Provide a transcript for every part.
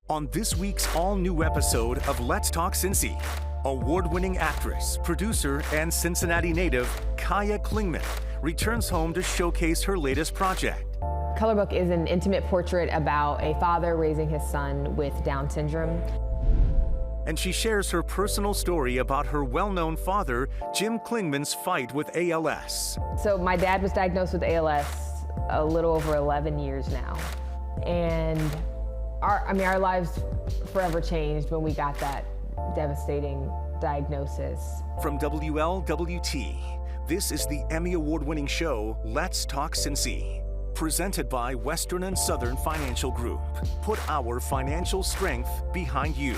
On this week's all-new episode of Let's Talk Cincy, award-winning actress, producer, and Cincinnati native Kaya Klingman returns home to showcase her latest project. Color Book is an intimate portrait about a father raising his son with Down syndrome. And she shares her personal story about her well-known father, Jim Klingman's fight with ALS. So my dad was diagnosed with ALS a little over 11 years now. And our lives forever changed when we got that devastating diagnosis. From WLWT, this is the Emmy Award-winning show, Let's Talk Cincy. Presented by Western and Southern Financial Group. Put our financial strength behind you.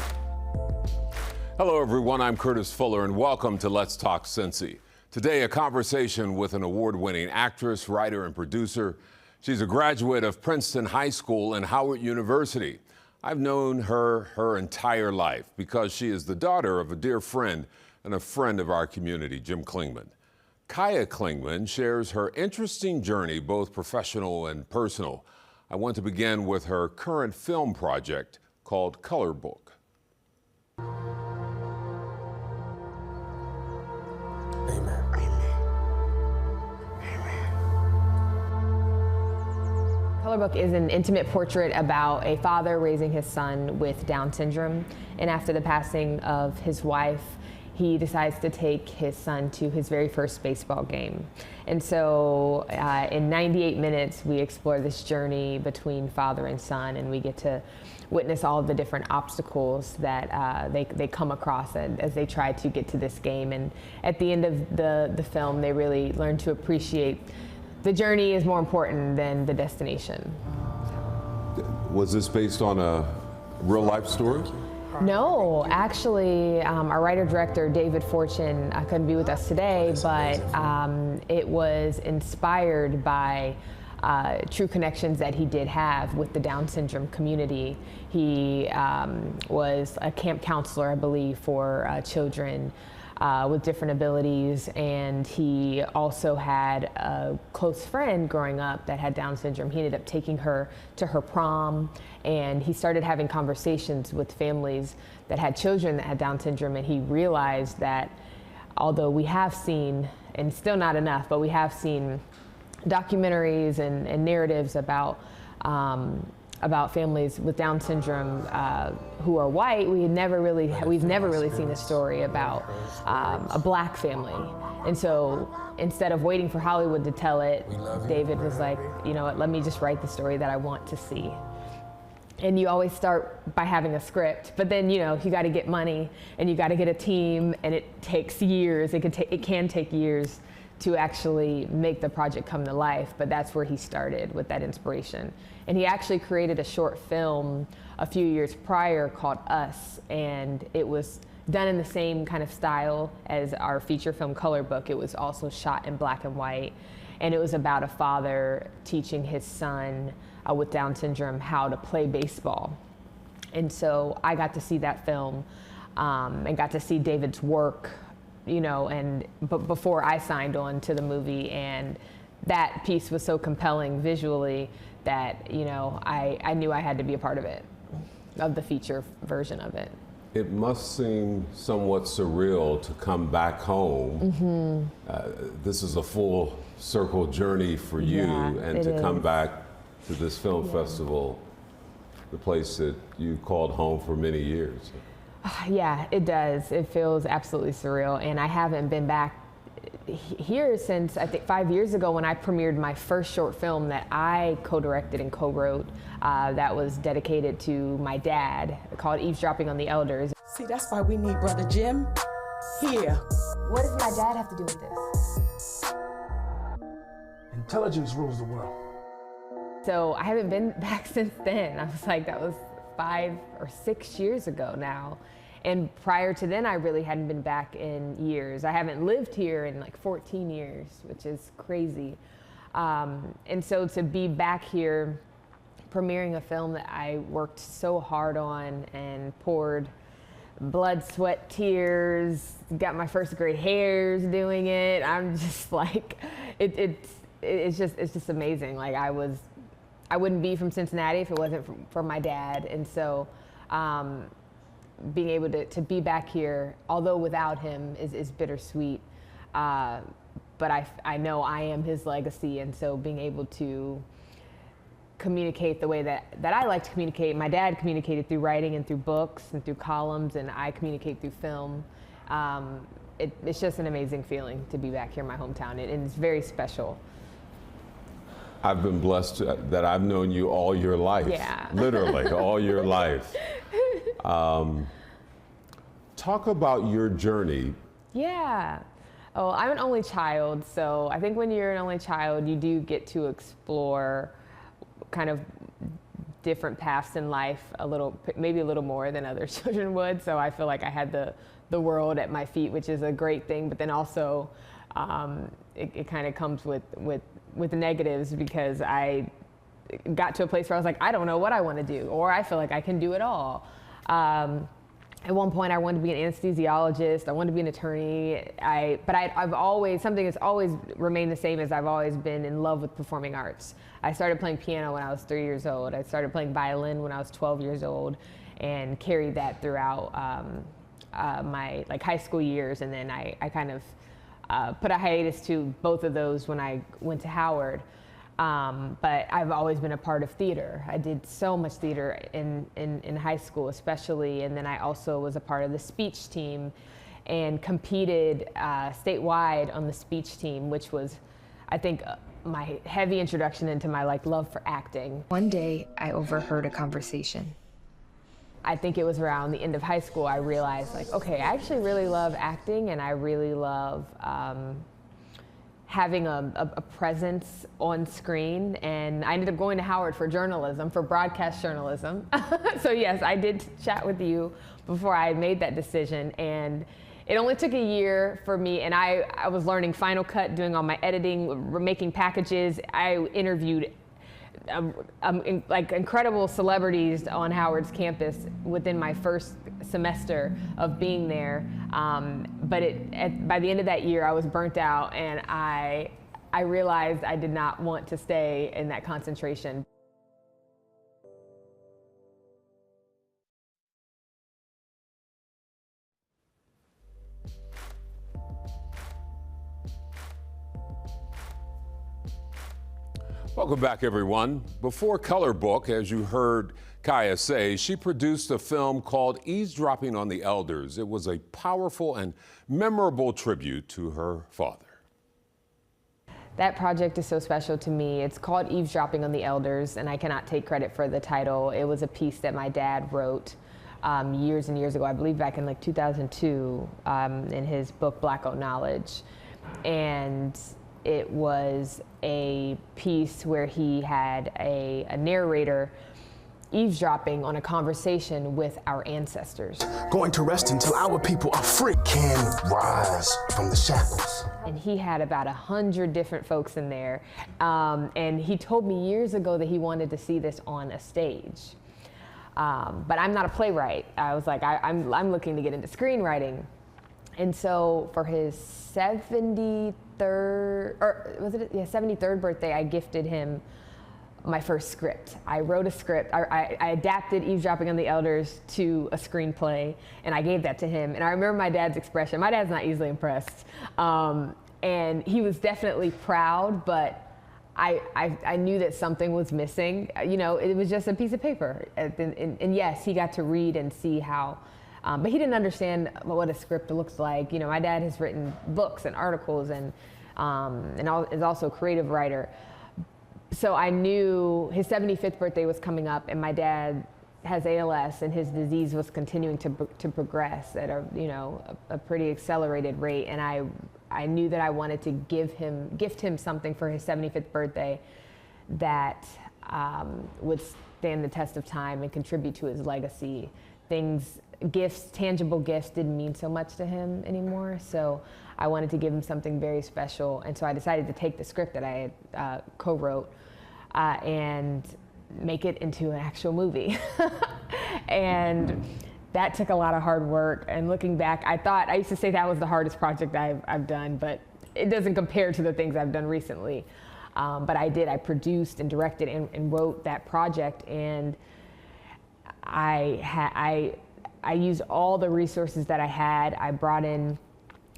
Hello everyone, I'm Curtis Fuller and welcome to Let's Talk Cincy. Today, a conversation with an award-winning actress, writer, and producer. She's a graduate of Princeton High School and Howard University. I've known her entire life because she is the daughter of a dear friend and a friend of our community, Jim Klingman. Kaya Klingman shares her interesting journey, both professional and personal. I want to begin with her current film project called Color Book. Amen. Color Book is an intimate portrait about a father raising his son with Down syndrome. And after the passing of his wife, he decides to take his son to his very first baseball game. And so in 98 minutes, we explore this journey between father and son, and we get to witness all of the different obstacles that they come across as they try to get to this game. And at the end of the film, they really learn to appreciate the journey is more important than the destination. Was this based on a real life story? No, actually, our writer-director, David Fortune, couldn't be with us today, but it was inspired by true connections that he did have with the Down syndrome community. He was a camp counselor, I believe, for children with different abilities, and he also had a close friend growing up that had Down syndrome. He ended up taking her to her prom, and he started having conversations with families that had children that had Down syndrome, and he realized that although we have seen, and still not enough, but we have seen documentaries and narratives about families with Down syndrome who are white, we've never really seen a story about a black family. And so instead of waiting for Hollywood to tell it, David was like, you know what, let me just write the story that I want to see. And you always start by having a script, but then you got to get money and you got to get a team, and it takes years. It can take years to actually make the project come to life, but that's where he started with that inspiration. And he actually created a short film a few years prior called Us, and it was done in the same kind of style as our feature film Color Book. It was also shot in black and white, and it was about a father teaching his son with Down syndrome how to play baseball. And so I got to see that film and got to see David's work, but before I signed on to the movie, and that piece was so compelling visually that, I knew I had to be a part of it, of the feature version of it. It must seem somewhat surreal to come back home. Mm-hmm. This is a full circle journey for you, and to come back to this film festival, the place that you called home for many years. Yeah, it does. It feels absolutely surreal, and I haven't been back here since I think 5 years ago when I premiered my first short film that I co-directed and co-wrote that was dedicated to my dad, called Eavesdropping on the Elders. See, that's why we need Brother Jim here. What does my dad have to do with this? Intelligence rules the world. So I haven't been back since then. I was like, that was 5 or 6 years ago now. And prior to then, I really hadn't been back in years. I haven't lived here in like 14 years, which is crazy. And so to be back here, premiering a film that I worked so hard on and poured blood, sweat, tears, got my first gray hairs doing it. I'm just like, it's just amazing. Like I wouldn't be from Cincinnati if it wasn't for my dad. And so being able to be back here, although without him, is bittersweet. But I know I am his legacy, and so being able to communicate the way that I like to communicate. My dad communicated through writing and through books and through columns, and I communicate through film. It's just an amazing feeling to be back here in my hometown, and it's very special. I've been blessed that I've known you all your life. Yeah. Literally, all your life. Talk about your journey. Yeah. Oh, I'm an only child, so I think when you're an only child, you do get to explore kind of different paths in life maybe a little more than other children would. So I feel like I had the world at my feet, which is a great thing, but then also it kind of comes with the negatives, because I got to a place where I was like, I don't know what I want to do, or I feel like I can do it all. At one point, I wanted to be an anesthesiologist. I wanted to be an attorney. But I've always, something that's always remained the same, is I've always been in love with performing arts. I started playing piano when I was 3 years old. I started playing violin when I was 12 years old, and carried that throughout my high school years. And then I kind of put a hiatus to both of those when I went to Howard. But I've always been a part of theater. I did so much theater in high school especially, and then I also was a part of the speech team and competed statewide on the speech team, which was, I think, my heavy introduction into my love for acting. One day, I overheard a conversation. I think it was around the end of high school I realized, okay, I actually really love acting, and I really love having a presence on screen. And I ended up going to Howard for journalism, for broadcast journalism. So yes, I did chat with you before I made that decision. And it only took a year for me, and I was learning Final Cut, doing all my editing, making packages. I interviewed incredible celebrities on Howard's campus within my first semester of being there. But by the end of that year, I was burnt out, and I realized I did not want to stay in that concentration. Welcome back, everyone. Before Color Book, as you heard Kaya say, she produced a film called Eavesdropping on the Elders. It was a powerful and memorable tribute to her father. That project is so special to me. It's called Eavesdropping on the Elders, and I cannot take credit for the title. It was a piece that my dad wrote years and years ago, I believe back in 2002, in his book Black Owned Knowledge. And it was a piece where he had a narrator eavesdropping on a conversation with our ancestors. Going to rest until our people are free. Can rise from the shackles. And he had about 100 different folks in there. And he told me years ago that he wanted to see this on a stage. But I'm not a playwright. I was like, I'm looking to get into screenwriting. And so for his 73rd birthday, I gifted him my first script. I wrote a script. I adapted Eavesdropping on the Elders to a screenplay, and I gave that to him. And I remember my dad's expression. My dad's not easily impressed. And he was definitely proud, but I knew that something was missing. You know, it was just a piece of paper. And yes, he got to read and see how, but he didn't understand what a script looks like. You know, my dad has written books and articles and is also a creative writer. So I knew his 75th birthday was coming up, and my dad has ALS, and his disease was continuing to progress at a pretty accelerated rate. And I knew that I wanted to gift him something for his 75th birthday that would stand the test of time and contribute to his legacy. Tangible gifts didn't mean so much to him anymore. So I wanted to give him something very special. And so I decided to take the script that I had co-wrote and make it into an actual movie. And that took a lot of hard work. And looking back, I used to say that was the hardest project I've done, but it doesn't compare to the things I've done recently. But I produced and directed and wrote that project. And I used all the resources that I had. I brought in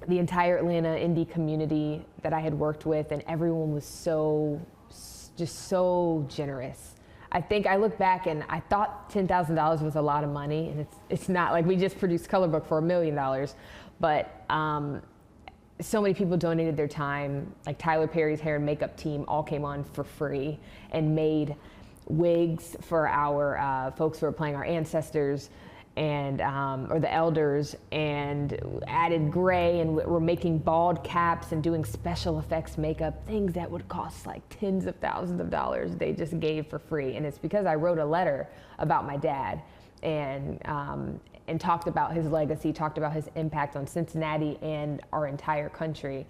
the entire Atlanta indie community that I had worked with, and everyone was just so generous. I think I look back and I thought $10,000 was a lot of money, and it's not. Like, we just produced Color Book for $1 million, but so many people donated their time. Like, Tyler Perry's hair and makeup team all came on for free and made wigs for our folks who were playing our ancestors and or the elders, and added gray, and we're making bald caps and doing special effects makeup, things that would cost like tens of thousands of dollars. They just gave for free, and it's because I wrote a letter about my dad and talked about his legacy, talked about his impact on Cincinnati and our entire country,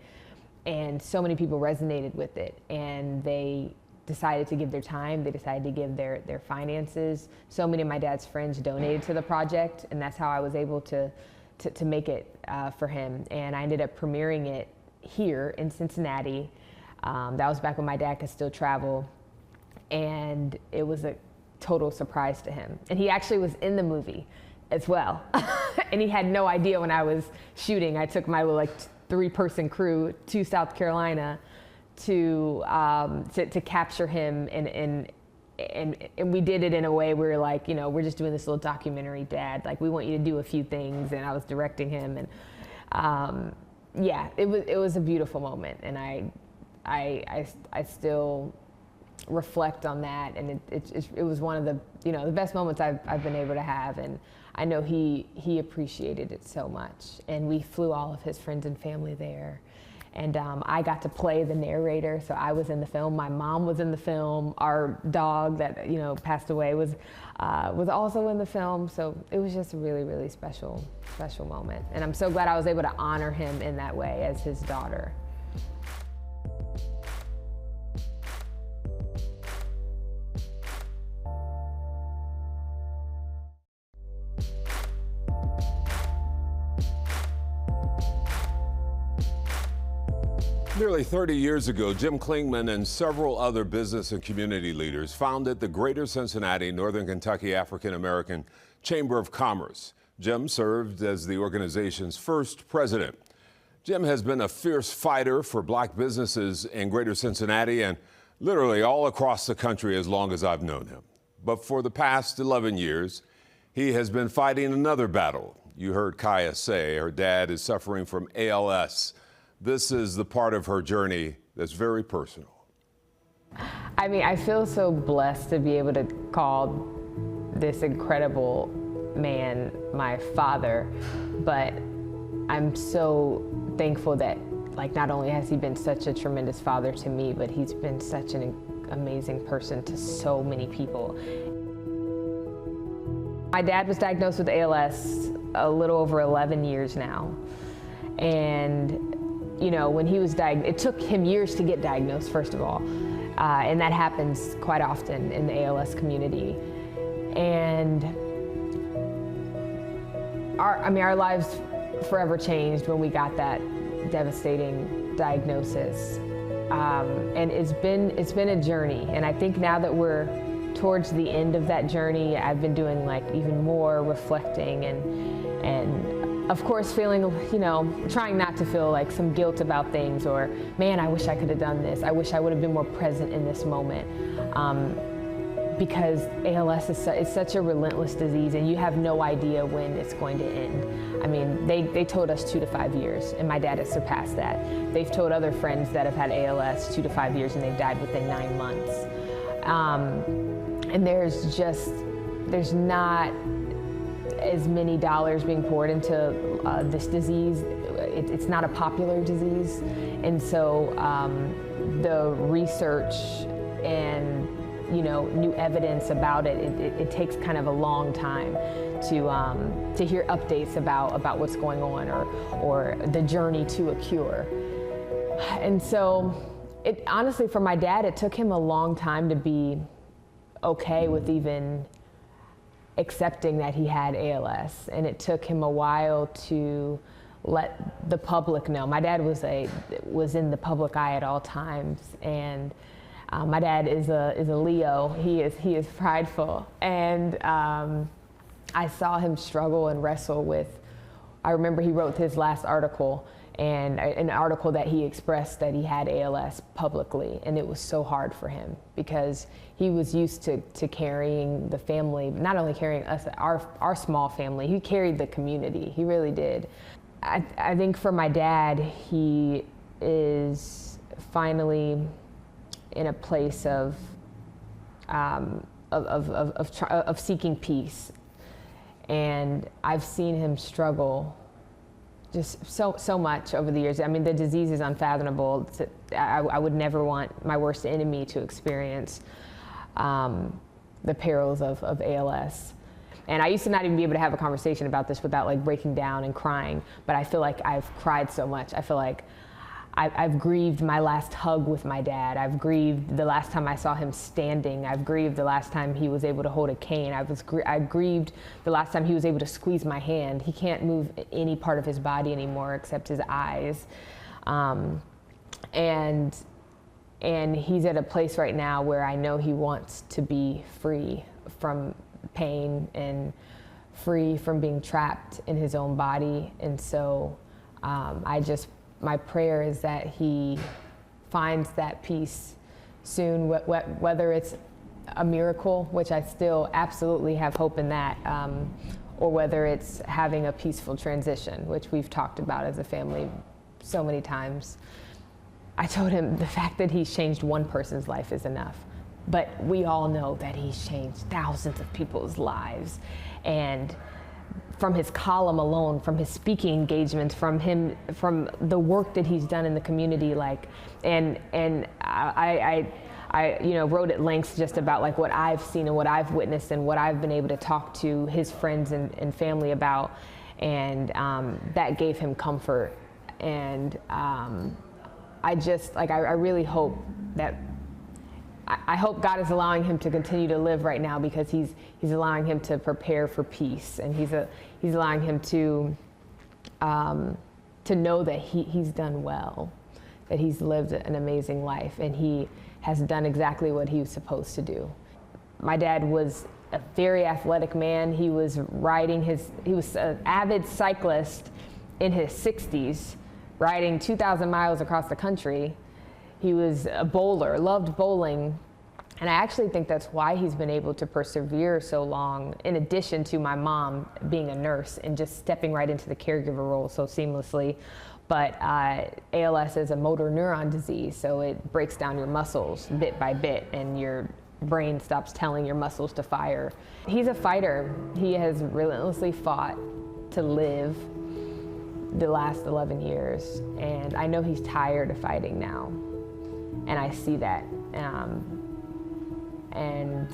and so many people resonated with it, and they decided to give their time, they decided to give their finances. So many of my dad's friends donated to the project, and that's how I was able to make it for him. And I ended up premiering it here in Cincinnati. That was back when my dad could still travel, and it was a total surprise to him. And he actually was in the movie as well. And he had no idea when I was shooting. I took my little 3-person crew to South Carolina to capture him, and we did it in a way where, like, you know, we're just doing this little documentary, Dad. Like, we want you to do a few things, and I was directing him, and yeah, it was a beautiful moment, and I still reflect on that, and it was one of the, you know, the best moments I've been able to have, and I know he appreciated it so much, and we flew all of his friends and family there. And I got to play the narrator, so I was in the film. My mom was in the film. Our dog that, you know, passed away was also in the film. So it was just a really, really special moment. And I'm so glad I was able to honor him in that way as his daughter. Nearly 30 years ago, Jim Klingman and several other business and community leaders founded the Greater Cincinnati Northern Kentucky African American Chamber of Commerce. Jim served as the organization's first president. Jim has been a fierce fighter for black businesses in Greater Cincinnati and literally all across the country as long as I've known him. But for the past 11 years, he has been fighting another battle. You heard Kaya say her dad is suffering from ALS. This is the part of her journey that's very personal. I mean, I feel so blessed to be able to call this incredible man my father, but I'm so thankful that, like, not only has he been such a tremendous father to me, but he's been such an amazing person to so many people. My dad was diagnosed with ALS a little over 11 years now, and you know, when he was diagnosed, it took him years to get diagnosed, first of all, and that happens quite often in the ALS community. And our lives forever changed when we got that devastating diagnosis, and it's been a journey. And I think now that we're towards the end of that journey, I've been doing like even more reflecting and of course, feeling, you know, trying not to feel like some guilt about things, or, man, I wish I could have done this. I wish I would have been more present in this moment. Because ALS is such a relentless disease, and you have no idea when it's going to end. I mean, they told us 2 to 5 years, and my dad has surpassed that. They've told other friends that have had ALS 2 to 5 years, and they've died within 9 months. And there's not as many dollars being poured into this disease. It's not a popular disease, and so the research and, you know, new evidence about it takes kind of a long time to hear updates about what's going on or the journey to a cure. And so it honestly, for my dad, it took him a long time to be okay with even accepting that he had ALS, and it took him a while to let the public know. My dad was in the public eye at all times, and my dad is a Leo. He is prideful, and I saw him struggle and wrestle with, I remember he wrote his last article, and an article that he expressed that he had ALS publicly, and it was so hard for him because he was used to carrying the family, not only carrying us, our small family, he carried the community, he really did. I think for my dad, he is finally in a place of seeking peace, and I've seen him struggle just so much over the years. I mean, the disease is unfathomable. I would never want my worst enemy to experience the perils of ALS. And I used to not even be able to have a conversation about this without like breaking down and crying, but I feel like I've cried so much. I feel like I've grieved my last hug with my dad. I've grieved the last time I saw him standing. I've grieved the last time he was able to hold a cane. I grieved the last time he was able to squeeze my hand. He can't move any part of his body anymore except his eyes. And he's at a place right now where I know he wants to be free from pain and free from being trapped in his own body. And so my prayer is that he finds that peace soon, whether it's a miracle, which I still absolutely have hope in that, or whether it's having a peaceful transition, which we've talked about as a family so many times. I told him the fact that he's changed one person's life is enough, but we all know that he's changed thousands of people's lives. And from his column alone, from his speaking engagements, from the work that he's done in the community, and I wrote at length just about like what I've seen and what I've witnessed and what I've been able to talk to his friends and family about, and that gave him comfort. And I really hope that I hope God is allowing him to continue to live right now, because he's allowing him to prepare for peace, and he's allowing him to know that he's done well, that he's lived an amazing life, and he has done exactly what he was supposed to do. My dad was a very athletic man. He was an avid cyclist in his 60s, riding 2,000 miles across the country. He was a bowler, loved bowling, and I actually think that's why he's been able to persevere so long, in addition to my mom being a nurse and just stepping right into the caregiver role so seamlessly. But ALS is a motor neuron disease, so it breaks down your muscles bit by bit, and your brain stops telling your muscles to fire. He's a fighter. He has relentlessly fought to live the last 11 years, and I know he's tired of fighting now. And I see that, and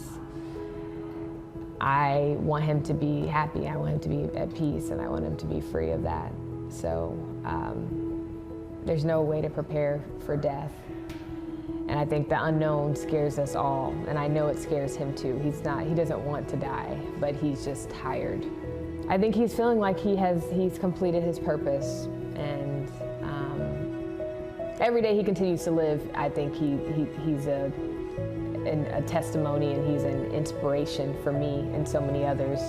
I want him to be happy. I want him to be at peace, and I want him to be free of that. So there's no way to prepare for death, and I think the unknown scares us all, and I know it scares him too. He doesn't want to die, but he's just tired. I think he's feeling like he's completed his purpose, and every day he continues to live, I think he's a testimony, and he's an inspiration for me and so many others.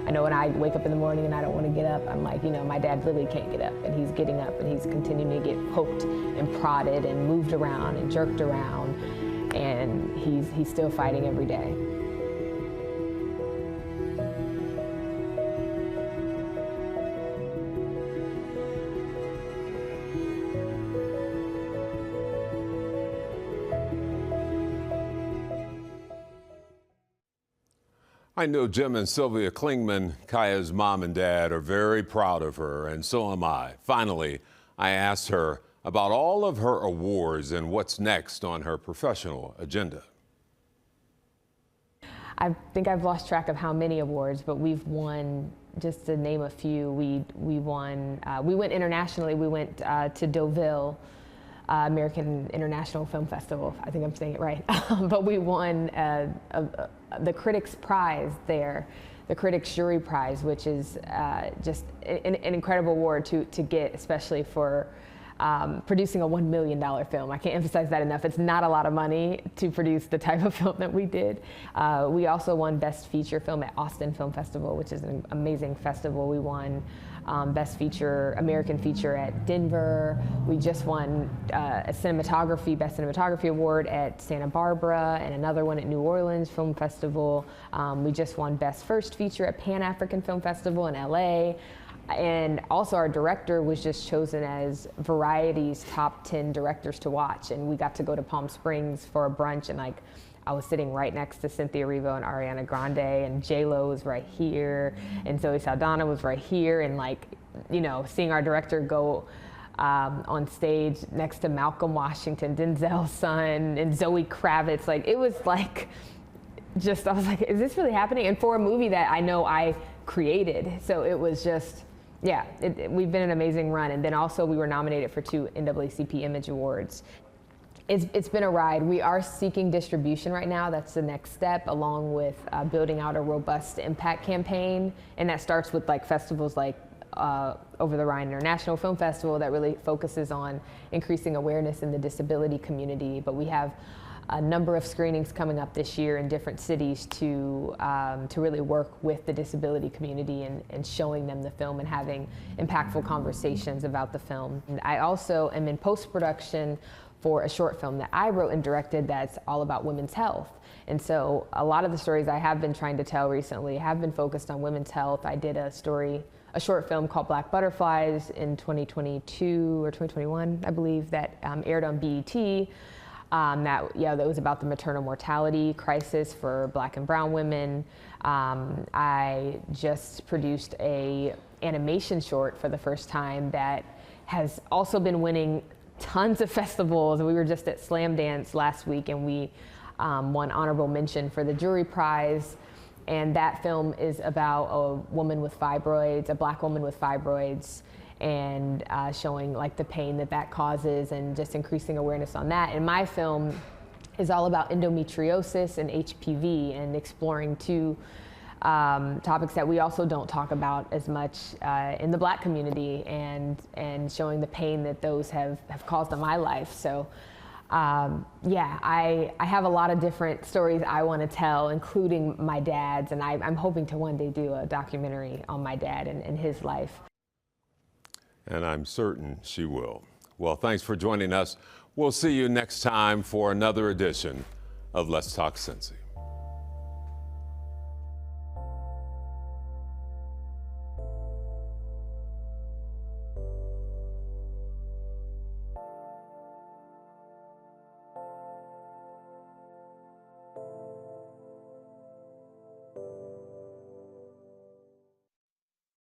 I know when I wake up in the morning and I don't want to get up, I'm like, my dad really can't get up, and he's getting up, and he's continuing to get poked and prodded and moved around and jerked around, and he's still fighting every day. I know Jim and Sylvia Klingman, Kaya's mom and dad, are very proud of her, and so am I. Finally, I asked her about all of her awards and what's next on her professional agenda. I think I've lost track of how many awards, but we've won, just to name a few, we went internationally. We went to Deauville, American International Film Festival. I think I'm saying it right. But we won the Critics' Prize there, the Critics' Jury Prize, which is just an incredible award to get, especially for producing a $1 million film. I can't emphasize that enough. It's not a lot of money to produce the type of film that we did. We also won Best Feature Film at Austin Film Festival, which is an amazing festival. We won Best Feature, American Feature at Denver. We just won a Best Cinematography Award at Santa Barbara and another one at New Orleans Film Festival. We just won Best First Feature at Pan African Film Festival in LA. And also our director was just chosen as Variety's top 10 directors to watch. And we got to go to Palm Springs for a brunch, and like, I was sitting right next to Cynthia Erivo and Ariana Grande, and J-Lo was right here, and Zoe Saldana was right here, and like, you know, seeing our director go on stage next to Malcolm Washington, Denzel's son, and Zoe Kravitz, like, it was like, just, I was like, is this really happening? And for a movie that I know I created, so it was just, yeah, we've been an amazing run. And then also we were nominated for 2 NAACP Image Awards. It's been a ride. We are seeking distribution right now. That's the next step, along with building out a robust impact campaign. And that starts with like festivals like Over the Rhine International Film Festival that really focuses on increasing awareness in the disability community. But we have a number of screenings coming up this year in different cities to really work with the disability community and showing them the film and having impactful conversations about the film. And I also am in post-production for a short film that I wrote and directed that's all about women's health. And so a lot of the stories I have been trying to tell recently have been focused on women's health. I did a short film called Black Butterflies in 2022 or 2021, I believe, that aired on BET. That was about the maternal mortality crisis for Black and brown women. I just produced a animation short for the first time that has also been winning tons of festivals. We were just at Slam Dance last week, and we won honorable mention for the jury prize. And that film is about a woman with fibroids, a Black woman with fibroids, and showing like the pain that causes and just increasing awareness on that. And my film is all about endometriosis and HPV and exploring 2 topics that we also don't talk about as much in the Black community, and showing the pain that those have caused in my life. So I have a lot of different stories I want to tell, including my dad's, and I'm hoping to one day do a documentary on my dad and his life. And I'm certain she will. Well, thanks for joining us. We'll see you next time for another edition of Let's Talk Cincy.